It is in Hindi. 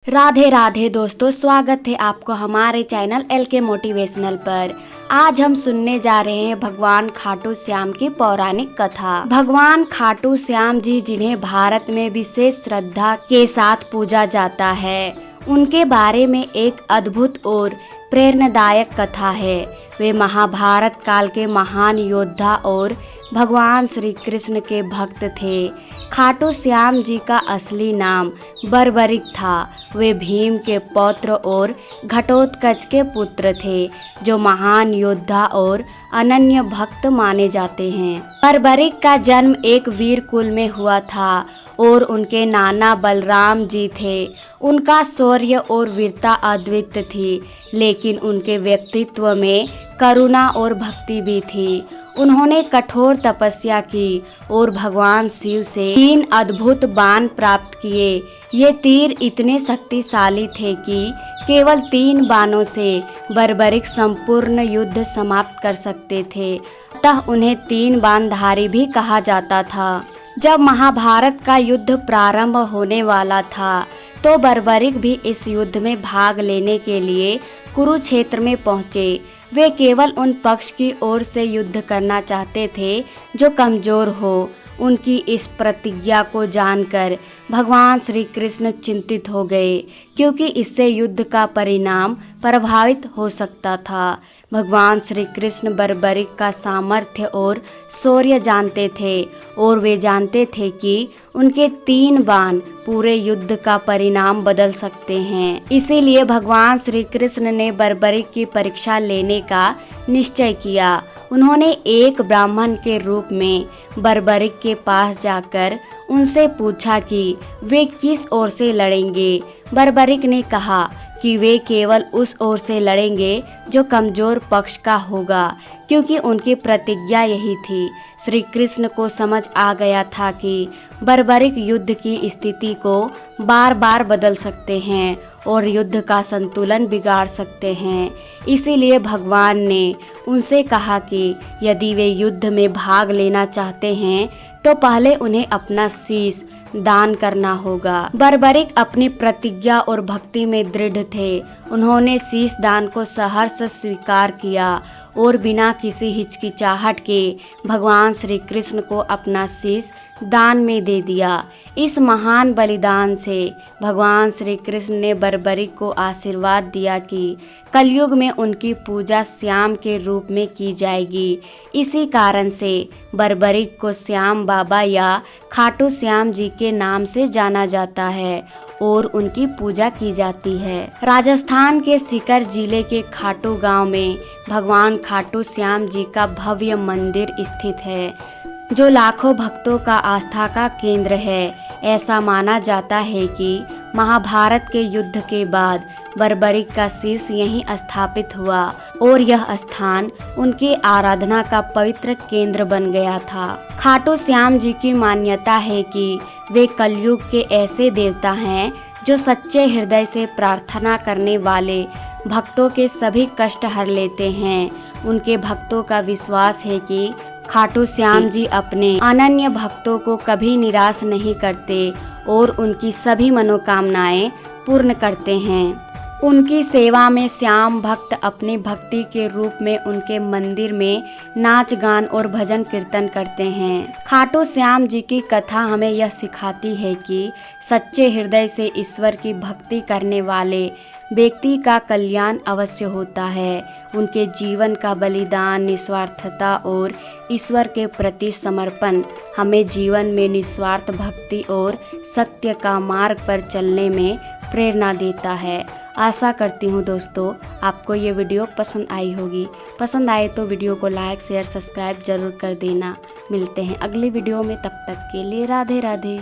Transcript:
राधे राधे दोस्तों, स्वागत है आपको हमारे चैनल LK मोटिवेशनल पर। आज हम सुनने जा रहे हैं भगवान खाटू श्याम की पौराणिक कथा। भगवान खाटू श्याम जी, जिन्हें भारत में विशेष श्रद्धा के साथ पूजा जाता है, उनके बारे में एक अद्भुत और प्रेरणादायक कथा है। वे महाभारत काल के महान योद्धा और भगवान श्री कृष्ण के भक्त थे। खाटू श्याम जी का असली नाम बर्बरिक था। वे भीम के पौत्र और घटोत्कच के पुत्र थे, जो महान योद्धा और अनन्य भक्त माने जाते हैं। बर्बरिक का जन्म एक वीर कुल में हुआ था और उनके नाना बलराम जी थे। उनका शौर्य और वीरता अद्वितीय थी, लेकिन उनके व्यक्तित्व में करुणा और भक्ति भी थी। उन्होंने कठोर तपस्या की और भगवान शिव से 3 अद्भुत बाण प्राप्त किए। ये तीर इतने शक्तिशाली थे कि केवल 3 बाणों से बर्बरिक संपूर्ण युद्ध समाप्त कर सकते थे। अतः उन्हें 3 बाणधारी भी कहा जाता था। जब महाभारत का युद्ध प्रारंभ होने वाला था, तो बर्बरिक भी इस युद्ध में भाग लेने के लिए कुरुक्षेत्र में पहुंचे। वे केवल उन पक्ष की ओर से युद्ध करना चाहते थे जो कमजोर हो। उनकी इस प्रतिज्ञा को जानकर भगवान श्री कृष्ण चिंतित हो गए, क्योंकि इससे युद्ध का परिणाम प्रभावित हो सकता था। भगवान श्री कृष्ण बर्बरिक का सामर्थ्य और शौर्य जानते थे, और वे जानते थे कि उनके 3 बाण पूरे युद्ध का परिणाम बदल सकते हैं। इसीलिए भगवान श्री कृष्ण ने बर्बरिक की परीक्षा लेने का निश्चय किया। उन्होंने एक ब्राह्मण के रूप में बर्बरिक के पास जाकर उनसे पूछा कि वे किस ओर से लड़ेंगे। बर्बरिक ने कहा कि वे केवल उस ओर से लड़ेंगे जो कमजोर पक्ष का होगा, क्योंकि उनकी प्रतिज्ञा यही थी। श्री कृष्ण को समझ आ गया था कि बर्बरिक युद्ध की स्थिति को बार बार बदल सकते हैं और युद्ध का संतुलन बिगाड़ सकते हैं। इसीलिए भगवान ने उनसे कहा कि यदि वे युद्ध में भाग लेना चाहते हैं, तो पहले उन्हें अपना शीश दान करना होगा। बर्बरिक अपनी प्रतिज्ञा और भक्ति में दृढ़ थे। उन्होंने शीश दान को सहर्ष स्वीकार किया और बिना किसी हिचकिचाहट के भगवान श्री कृष्ण को अपना शीश दान में दे दिया। इस महान बलिदान से भगवान श्री कृष्ण ने बर्बरिक को आशीर्वाद दिया कि कलयुग में उनकी पूजा श्याम के रूप में की जाएगी। इसी कारण से बर्बरिक को श्याम बाबा या खाटू श्याम जी के नाम से जाना जाता है और उनकी पूजा की जाती है। राजस्थान के सीकर जिले के खाटू गांव में भगवान खाटू श्याम जी का भव्य मंदिर स्थित है, जो लाखों भक्तों का आस्था का केंद्र है। ऐसा माना जाता है कि महाभारत के युद्ध के बाद बर्बरिक का शीश यहीं स्थापित हुआ और यह स्थान उनकी आराधना का पवित्र केंद्र बन गया था। खाटू श्याम जी की मान्यता है कि वे कलयुग के ऐसे देवता हैं जो सच्चे हृदय से प्रार्थना करने वाले भक्तों के सभी कष्ट हर लेते हैं। उनके भक्तों का विश्वास है कि खाटू श्याम जी अपने अनन्य भक्तों को कभी निराश नहीं करते और उनकी सभी मनोकामनाएं पूर्ण करते हैं। उनकी सेवा में श्याम भक्त अपनी भक्ति के रूप में उनके मंदिर में नाच गान और भजन कीर्तन करते हैं। खाटू श्याम जी की कथा हमें यह सिखाती है कि सच्चे हृदय से ईश्वर की भक्ति करने वाले व्यक्ति का कल्याण अवश्य होता है। उनके जीवन का बलिदान, निस्वार्थता और ईश्वर के प्रति समर्पण हमें जीवन में निस्वार्थ भक्ति और सत्य का मार्ग पर चलने में प्रेरणा देता है। आशा करती हूँ दोस्तों, आपको ये वीडियो पसंद आई होगी। पसंद आए तो वीडियो को लाइक, शेयर, सब्सक्राइब जरूर कर देना। मिलते हैं अगली वीडियो में, तब तक के लिए राधे राधे।